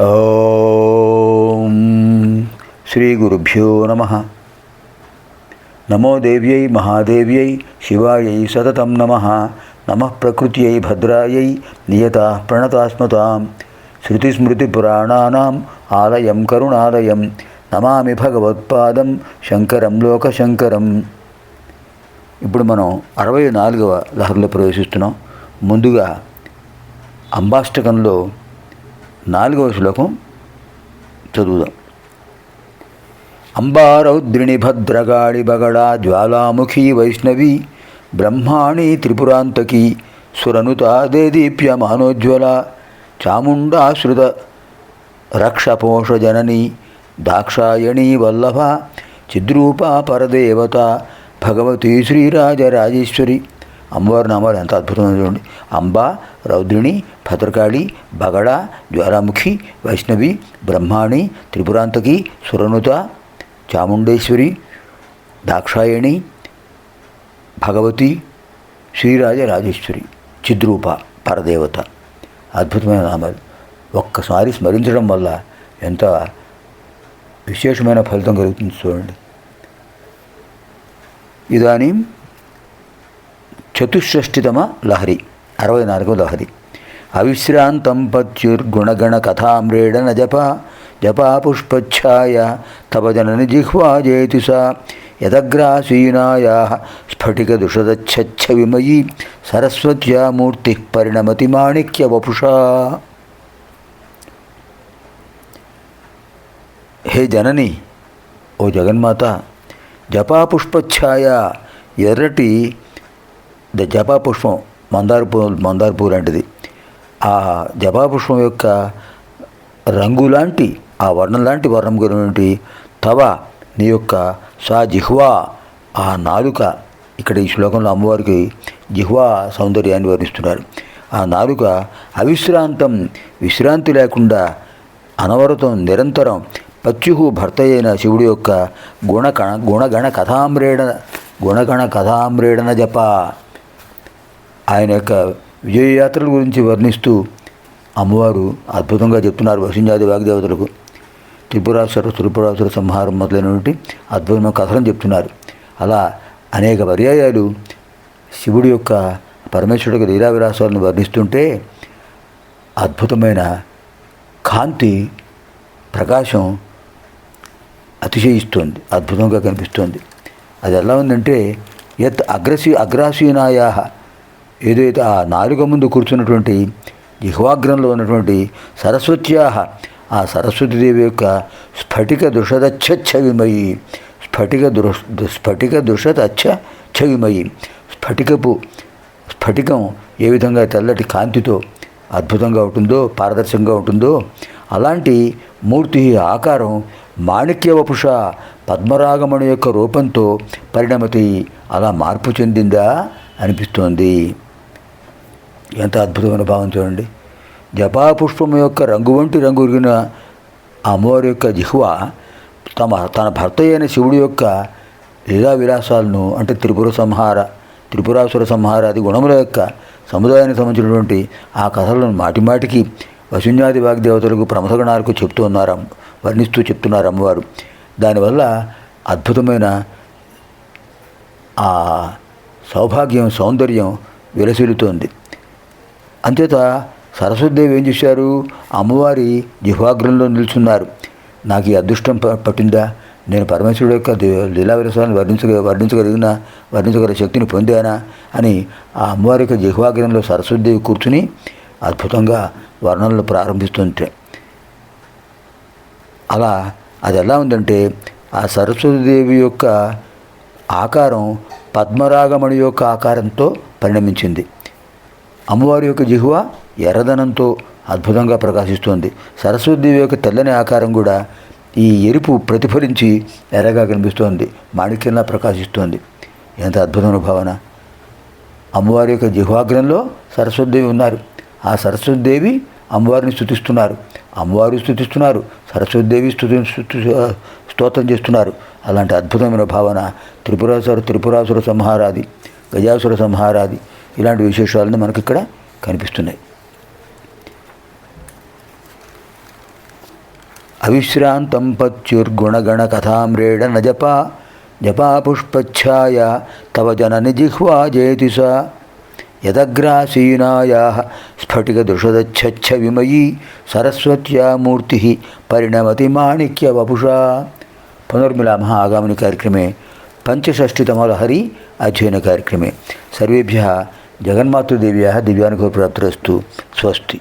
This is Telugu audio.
ఓం శ్రీ గురుభ్యో నమః. నమో దేవ్యై మహాదేవ్యై శివాయై సతతం నమః. నమః ప్రకృత్యై భద్రాయై నియతాః ప్రణతాస్మతాం. శృతిస్మృతిపురాణానాం ఆలయం కరుణాలయం నమామి భగవత్పాదం శంకరం లోకశంకరం. ఇప్పుడు మనం 64వ లహరిలో ప్రవేశిస్తున్నాం. ముందుగా అంబాష్టకంలో 4వ శ్లోకం చదువుదాం. అంబారౌద్రిణి భద్రగాళి బగళా జ్వాలాముఖీ వైష్ణవి బ్రహ్మాణి త్రిపురాంతకీ సురనుతా దేదీప్యమానోజ్వల చాముండాశ్రుత రక్షపోషజననీ దాక్షాయణీ వల్లభ చిద్రూపా పరదేవత భగవతి శ్రీరాజరాజేశ్వరి. అమ్మవారి నామాలు ఎంత అద్భుతమైన చూడండి. అంబా, రౌద్రిణి, భద్రకాళి, బగళ, జ్వాలాముఖి, వైష్ణవి, బ్రహ్మాణి, త్రిపురాంతకి, సురనుత, చాముండేశ్వరి, దాక్షాయణి, భగవతి, శ్రీరాజరాజేశ్వరి, చిద్రూప, పరదేవత. అద్భుతమైన నామాలు. ఒక్కసారి స్మరించడం వల్ల ఎంత విశేషమైన ఫలితం కలుగుతుంది చూడండి. ఇదానీ చతుషష్టితమ లహరి, 64వ లహరి. అవిశ్రాంతం పత్యుర్గుణగణ కథామ్రేడన జపా పుష్పఛాయ తవ జనని జిహ్వా జేతి సా యదగ్రాసీనాయా స్ఫటిక దుషదచ్చ విమయీ సరస్వత్యా మూర్తి పరిణమతి మాణిక్య వపుషా. హే జనని, ఓ జగన్మాత, జపాపుష్పఛాయ, ఎర్రటి జపాపుష్పం, మందార పువ్వు లాంటిది. ఆ జపాపుష్పం యొక్క రంగు లాంటి, ఆ వర్ణం లాంటి వర్ణం గురించి తవ, నీ యొక్క సా జిహ్వా, ఆ నాలుక. ఇక్కడ ఈ శ్లోకంలో అమ్మవారికి జిహ్వా సౌందర్యాన్ని వర్ణిస్తున్నారు. ఆ నాలుక అవిశ్రాంతం, విశ్రాంతి లేకుండా, అనవరతం, నిరంతరం, పత్యుహు భర్త అయిన శివుడి యొక్క గుణగణ కథామ్రేడన జప, ఆయన యొక్క విజయయాత్రల గురించి వర్ణిస్తూ అమ్మవారు అద్భుతంగా చెప్తున్నారు వసుంజాది వాగ్దేవతలకు. త్రిపురాసుర సంహారం మొదలైనటువంటి అద్భుతమైన కథలను చెప్తున్నారు. అలా అనేక పర్యాయాలు శివుడి యొక్క పరమేశ్వరుడి లీలా విలాసాలను వర్ణిస్తుంటే అద్భుతమైన కాంతి, ప్రకాశం అతిశయిస్తోంది, అద్భుతంగా కనిపిస్తోంది. అది ఎలా ఉందంటే యత్ అగ్రాసీనాయా, ఏదైతే ఆ నాలుక ముందు కూర్చున్నటువంటి జిహ్వాగ్రంలో ఉన్నటువంటి సరస్వత్యా, ఆ సరస్వతీదేవి యొక్క స్ఫటిక దుషదచ్చవిమయి, స్ఫటిక దుషదచ్చవిమయి, స్ఫటికం ఏ విధంగా తెల్లటి కాంతితో అద్భుతంగా ఉంటుందో, పారదర్శకంగా ఉంటుందో, అలాంటి మూర్తి ఆకారం మాణిక్య వపుష, పద్మరాగమణి యొక్క రూపంతో పరిణమతి, అలా మార్పు చెందిందా అనిపిస్తోంది. ఎంత అద్భుతమైన భావం చూడండి. జపాపుష్పం యొక్క రంగు వంటి రంగు ఉరిగిన అమ్మవారి యొక్క జిహ్వ తన భర్త అయిన శివుడి యొక్క లీలా విలాసాలను, అంటే త్రిపురాసుర సంహారాది గుణముల యొక్క సముదాయానికి సంబంధించినటువంటి ఆ కథలను మాటిమాటికి వసుంజాది వాగ్దేవతలకు, ప్రమథగణాలకు వర్ణిస్తూ చెప్తున్నారు అమ్మవారు. దానివల్ల అద్భుతమైన ఆ సౌభాగ్యం, సౌందర్యం విలసిల్లుతోంది. అంచేత సరస్వతీదేవి ఏం చేశారు, అమ్మవారి జిహ్వాగ్రంలో నిల్చున్నారు. నాకు ఈ అదృష్టం పట్టిందా, నేను పరమేశ్వరుడు యొక్క లీలా విలాసాలను వర్ణించగల శక్తిని పొందానా అని ఆ అమ్మవారి యొక్క జిహ్వాగ్రంలో సరస్వతీదేవి కూర్చుని అద్భుతంగా వర్ణనలు ప్రారంభిస్తుంటే, అలా అది ఎలా ఉందంటే ఆ సరస్వతీదేవి యొక్క ఆకారం పద్మరాగమణి యొక్క ఆకారంతో పరిణమించింది. అమ్మవారి యొక్క జిహ్వ ఎర్రదనంతో అద్భుతంగా ప్రకాశిస్తోంది. సరస్వతీదేవి యొక్క తెల్లని ఆకారం కూడా ఈ ఎరుపు ప్రతిఫలించి ఎర్రగా కనిపిస్తోంది, మాణిక్యంలా ప్రకాశిస్తోంది. ఎంత అద్భుతమైన భావన. అమ్మవారి యొక్క జిహ్వాగ్రంలో సరస్వతీదేవి ఉన్నారు. ఆ సరస్వతీదేవి అమ్మవారిని స్తుతిస్తున్నారు, అమ్మవారు స్తుతిస్తున్నారు, సరస్వతీదేవి స్తోత్రం చేస్తున్నారు. అలాంటి అద్భుతమైన భావన త్రిపురాసుర సంహారాది, గజాసుర సంహారాది ఇలాంటి విశేషాలను మనకి ఇక్కడ కనిపిస్తున్నాయి. అవిశ్రాంతం పత్యుర్గుణగణకథామ్రేడ న జపా జపాపుష్పఛాయ తవ జనని జిహ్వా జయతి సా యదగ్రాసీనాయా స్ఫటికదృషదచ్చ విమయీ సరస్వత్యా మూర్తి పరిణమతి మాణిక్య వపుషా. పునర్మిలామः ఆగామిని కార్యక్రమే పంచషష్టితమలహరి అధ్యయన కార్యక్రమే. సర్వేభ్యः జగన్మాతృదేవ్యాः దివ్యానుగ్రహప్రాప్తిరస్తు. స్వస్తి.